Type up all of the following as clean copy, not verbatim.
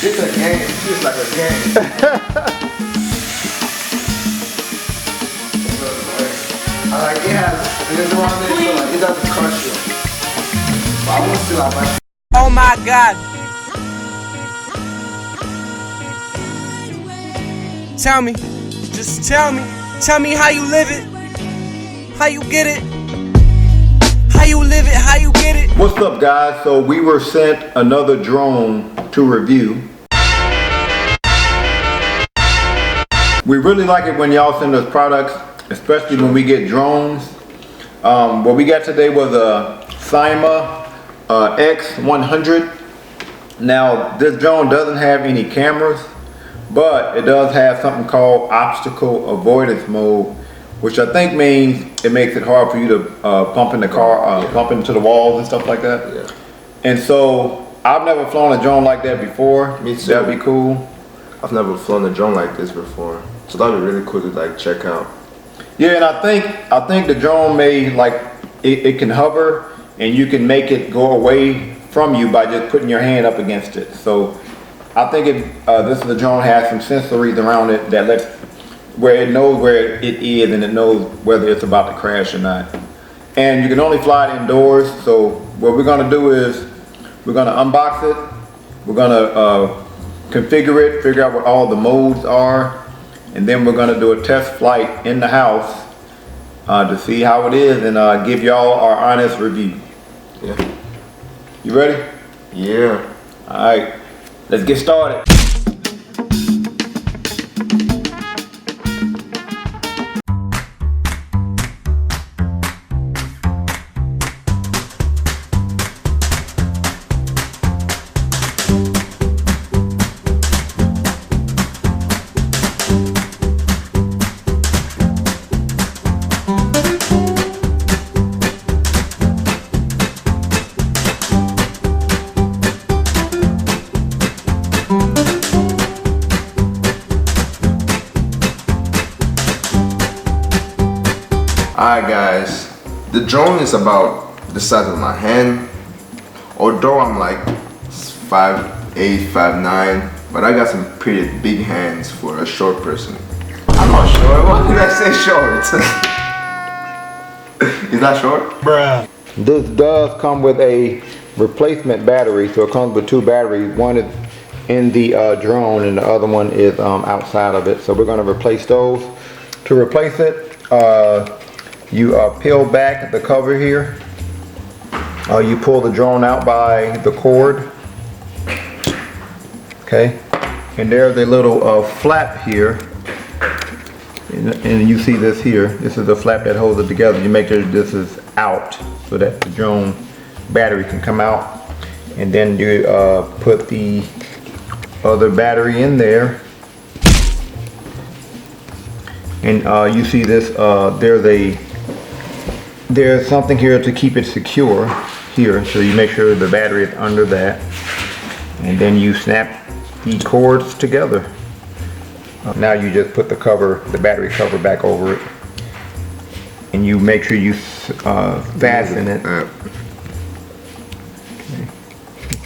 It's a game. It's like a game. Like it has, it is around there, so like it doesn't crush you. But I want to see like my. Oh my God. Tell me, just tell me how you live it, how you get it, how you live it, how you get it. What's up, guys? So we were sent another drone to review. We really like it when y'all send us products, especially when we get drones. What we got today was a SYMA X100. Now this drone doesn't have any cameras, but it does have something called obstacle avoidance mode, which I think means it makes it hard for you to bump in the car, bump into the walls and stuff like that. Yeah. And so I've never flown a drone like that before. Me too. That'd be cool. I've never flown a drone like this before, so that'd be really cool to like check out. Yeah, and I think the drone may it can hover, and you can make it go away from you by just putting your hand up against it. So I think this is the drone has some sensories around it that lets where it knows where it is, and it knows whether it's about to crash or not. And you can only fly it indoors. So what we're gonna do is we're gonna unbox it. We're gonna configure it, figure out what all the modes are, and then we're gonna do a test flight in the house to see how it is and give y'all our honest review. Yeah. You ready? Yeah. All right, let's get started. Alright guys, the drone is about the size of my hand, although I'm like 5'8", 5'9", but I got some pretty big hands for a short person. I'm not short. Why did I say short? Is that short? Bruh. This does come with a replacement battery, so it comes with two batteries. One is in the drone and the other one is outside of it. So we're going to replace those. To replace it, you peel back the cover here. You pull the drone out by the cord. Okay, and there's a little flap here. And you see this here. This is the flap that holds it together. You make sure this is out so that the drone battery can come out. And then you put the other battery in there. And you see this, there's something here to keep it secure here. So you make sure the battery is under that. And then you snap the cords together. Now you just put the battery cover back over it, and you make sure you fasten it. Okay.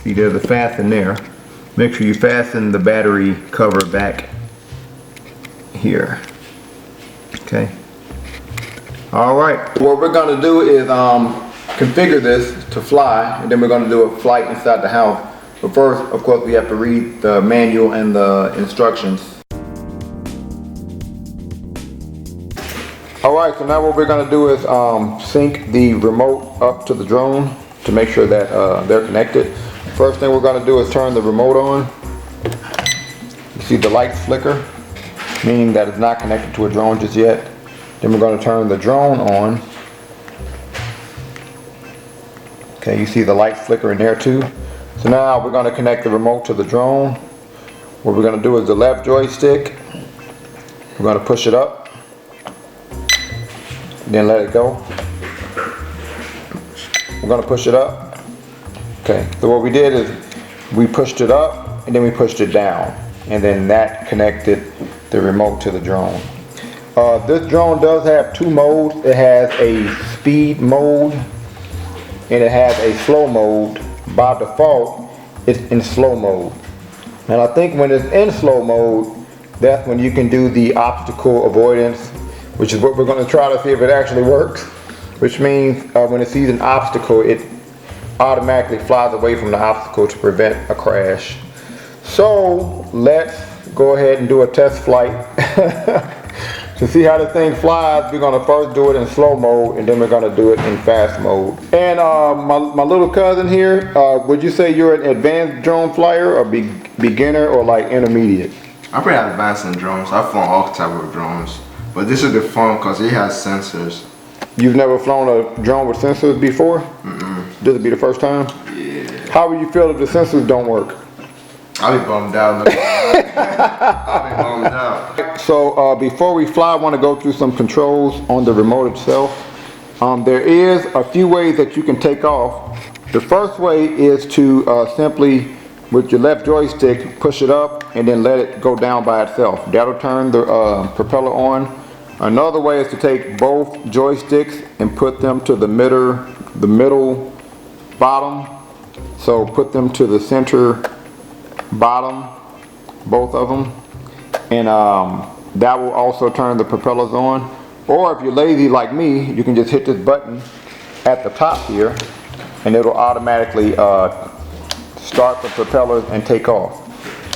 See, there's a fasten there. Make sure you fasten the battery cover back here. Okay. All right. What we're going to do is configure this to fly, and then we're going to do a flight inside the house. But first, of course, we have to read the manual and the instructions. Alright, so now what we're going to do is sync the remote up to the drone to make sure that they're connected. First thing we're going to do is turn the remote on. You see the lights flicker, meaning that it's not connected to a drone just yet. Then we're going to turn the drone on. Okay, you see the light flicker in there too. So now we're going to connect the remote to the drone. What we're going to do is the left joystick, we're going to push it up. Then let it go. We're going to push it up. Okay, so what we did is we pushed it up and then we pushed it down, and then that connected the remote to the drone. This drone does have two modes. It has a speed mode and it has a slow mode. By default, it's in slow mode. And I think when it's in slow mode, that's when you can do the obstacle avoidance, which is what we're going to try to see if it actually works. Which means when it sees an obstacle, it automatically flies away from the obstacle to prevent a crash. So let's go ahead and do a test flight. To see how the thing flies, we're going to first do it in slow mode, and then we're going to do it in fast mode. And my little cousin here, would you say you're an advanced drone flyer, or beginner, or like intermediate? I'm pretty advanced in drones. I've flown all type of drones, but this is the fun because it has sensors. You've never flown a drone with sensors before? Mm-mm. This would be the first time? Yeah. How would you feel if the sensors don't work? I'll be bummed out. I'll be bummed out. So before we fly, I want to go through some controls on the remote itself. There is a few ways that you can take off. The first way is to simply, with your left joystick, push it up and then let it go down by itself. That'll turn the propeller on. Another way is to take both joysticks and put them to the middle bottom. So put them to the center bottom, both of them, and that will also turn the propellers on. Or if you're lazy like me, you can just hit this button at the top here and it'll automatically start the propellers and take off.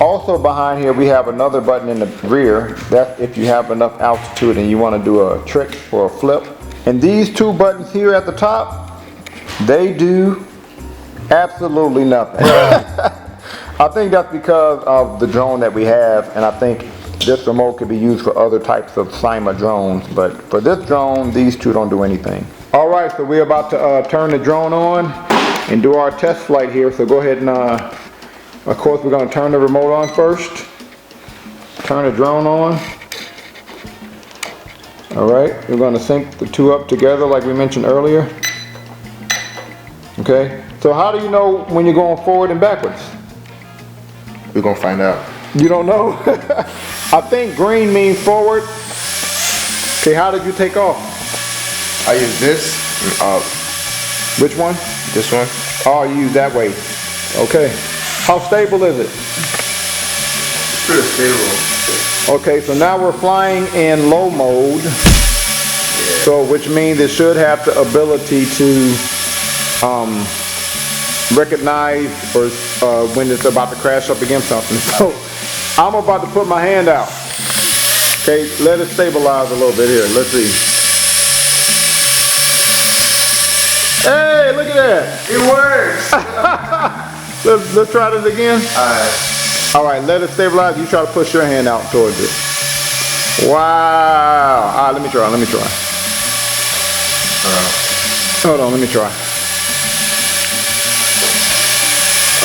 Also behind here we have another button in the rear. That's if you have enough altitude and you want to do a trick or a flip. And these two buttons here at the top, they do absolutely nothing. I think that's because of the drone that we have, and I think this remote could be used for other types of SYMA drones, but for this drone, these two don't do anything. All right, so we're about to turn the drone on and do our test flight here, so go ahead and, of course, we're going to turn the remote on first. Turn the drone on. All right, we're going to sync the two up together like we mentioned earlier. Okay, so how do you know when you're going forward and backwards? We're gonna find out. You don't know? I think green means forward. Okay, how did you take off? I use this and up. Which one? This one. Oh, you use that way. Okay. How stable is it? It's pretty stable. Okay, so now we're flying in low mode. Yeah. So, which means it should have the ability to recognize or when it's about to crash up against something. So I'm about to put my hand out. Okay, let it stabilize a little bit here. Let's see. Hey, look at that. It works. let's try this again. Alright. Alright, let it stabilize. You try to push your hand out towards it. Wow. Alright, let me try. Hold on, let me try.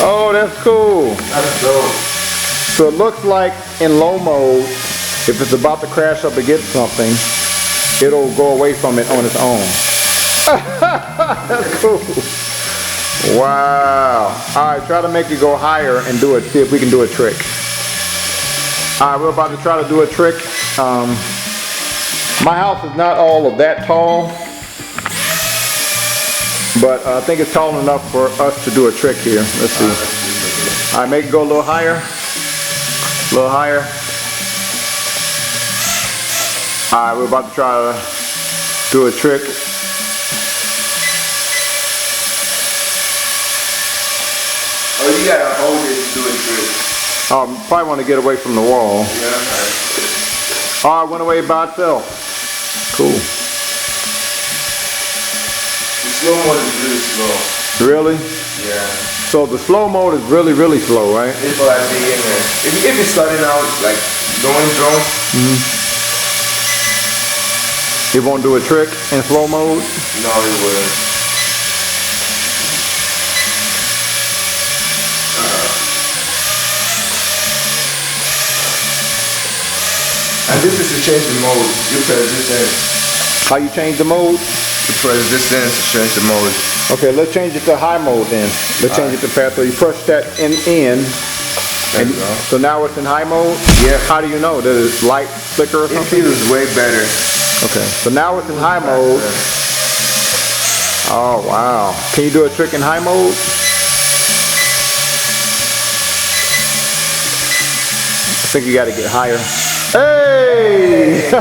Oh, that's cool. That's dope. So it looks like in low mode, if it's about to crash up against something, it'll go away from it on its own. That's cool. Wow. Alright, try to make it go higher and do it. See if we can do a trick. Alright, we're about to try to do a trick. My house is not all of that tall, but I think it's tall enough for us to do a trick here. Let's see. All right, make it go a little higher. A little higher. All right, we're about to try to do a trick. Oh, you gotta hold it to do a trick. Probably want to get away from the wall. Yeah, okay. All right, went away by itself. Cool. Slow mode is really slow. Really? Yeah. So the slow mode is really, really slow, right? It's for like beginner. If you're starting out like doing drones, It won't do a trick in slow mode? no, it wouldn't. And this is to change the mode. You press this in. How you change the mode? You press this in to change the mode. Okay, let's change it to high mode then. Let's change it to fast. So you push that in, There you go. so now it's in high mode? Yeah. How do you know? Does it light flicker or It something? feels way better. Okay, so now it's in high mode. Oh, wow. Can you do a trick in high mode? think you gotta get higher. Hey!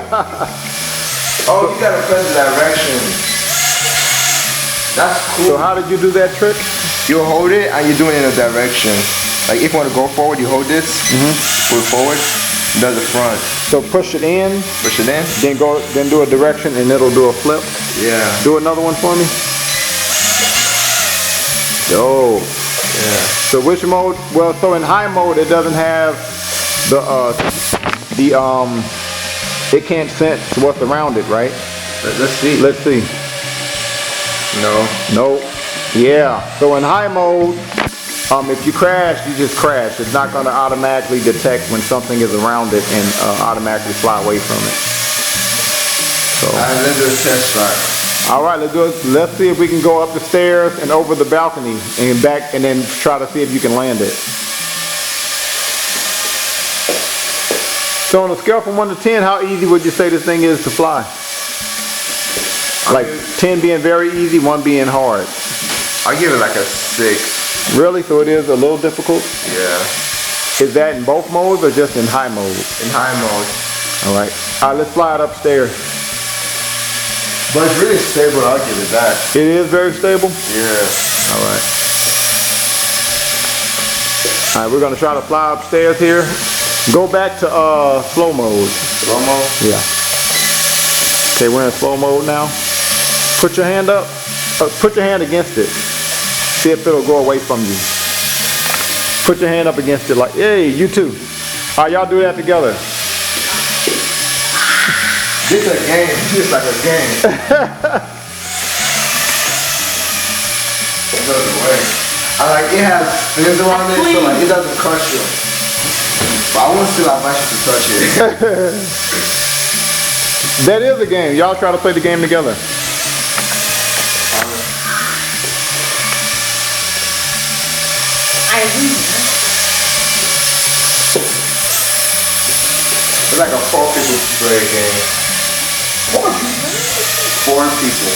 Oh, you gotta press the direction. That's cool. So how did you do that trick? You hold it and you're doing it in a direction. Like if you want to go forward, you hold this, pull forward, does the front. So push it in, Push it in. then do a direction, and it'll do a flip. Yeah. Do another one for me. Yo. Yeah. So which mode? Well, so in high mode, it doesn't have it can't sense what's around it, right? Let's see. Let's see. No. Nope. Yeah. So in high mode, if you crash, you just crash. It's not going to automatically detect when something is around it and automatically fly away from it. So. Alright, let's do a test flight. All right, let's do it. Let's see if we can go up the stairs and over the balcony and back, and then try to see if you can land it. So on a scale from 1 to 10, how easy would you say this thing is to fly? Like 10 being very easy, 1 being hard. I'll give it like a 6. Really? So it is a little difficult? Yeah. Is that in both modes or just in high mode? In high mode. All right. All right, let's fly it upstairs. But it's really stable, I'll give it that. It is very stable? Yeah. All right. All right, we're gonna try to fly upstairs here. Go back to slow mode. Slow mode? Yeah. Okay, we're in slow mode now. Put your hand up. Put your hand against it. See if it'll go away from you. Put your hand up against it like, hey, you too. All right, y'all do that together. This is a game. This is like a game. It doesn't work. I like it has fins around it, so like it doesn't crush you. But I won't still advise you to touch it. That is a game. Y'all try to play the game together. It's like a 4 people play game. 4 people? 4 people.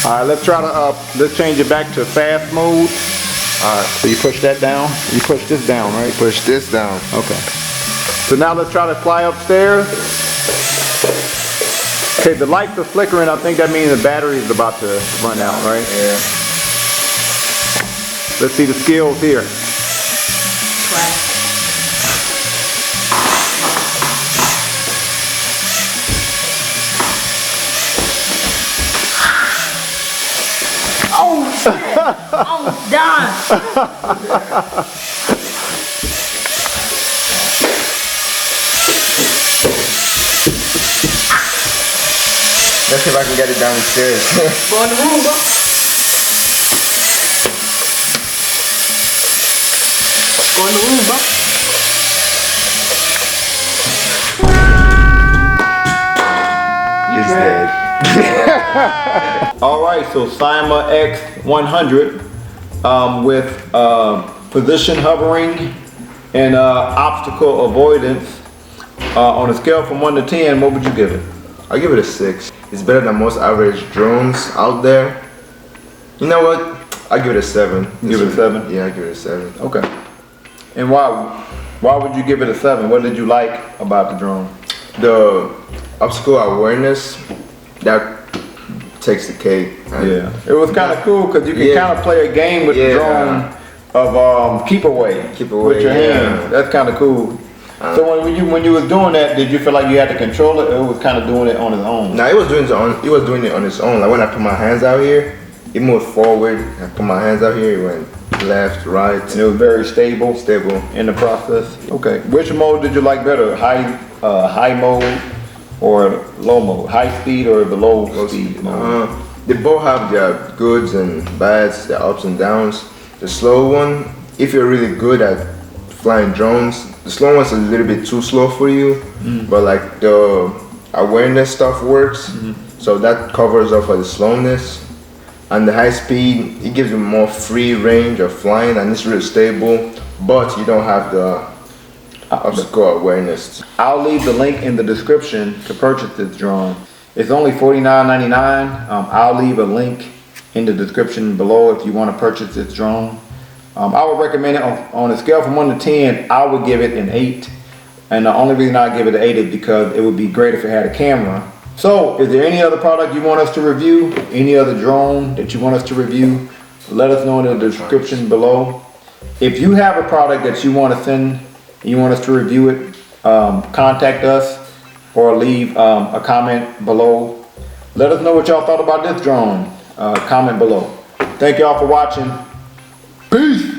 All right, let's try to let's change it back to fast mode. All right, so you push that down. You push this down, right? Push this down. Okay. So now let's try to fly upstairs. Okay, the lights are flickering. I think that means the battery is about to run out, right? Yeah. Let's see the skills here. Oh shit! I'm done. Let's see if I can get it down the stairs. Go in the room, bro. Go in the room, bro. He's dead. All right, so SYMA X100 with position hovering and obstacle avoidance. On a scale from 1 to 10, what would you give it? I'll give it a 6. It's better than most average drones out there. You know what? I'll give it a 7. Give it a 7? Yeah, I'll give it a 7. Okay. And why would you give it a 7? What did you like about the drone? The obstacle awareness, that takes the cake. Yeah. It was kind of cool because you can kind of play a game with the drone of keep away with your hand. That's kind of cool. So when you was doing that, did you feel like you had to control it, or it was kind of doing it on its own? No, it was doing it on its own. Like when I put my hands out here, it moved forward. I put my hands out here, it went left, right. And it was very stable. Stable in the process. Okay. Which mode did you like better? High mode or low mode? High speed or the low speed mode? They both have their goods and bads, their ups and downs. The slow one, if you're really good at flying drones, the slow one's a little bit too slow for you, but like the awareness stuff works, so that covers up for the slowness. And the high speed, it gives you more free range of flying, and it's really stable, but you don't have the obstacle awareness. I'll leave the link in the description to purchase this drone. It's only $49.99. I'll leave a link in the description below if you want to purchase this drone. I would recommend it on a scale from 1 to 10. I would give it an 8. And the only reason I give it an 8 is because it would be great if it had a camera. So, is there any other product you want us to review? Any other drone that you want us to review? Let us know in the description below. If you have a product that you want to send, you want us to review it, contact us or leave a comment below. Let us know what y'all thought about this drone. Comment below. Thank y'all for watching. Peace.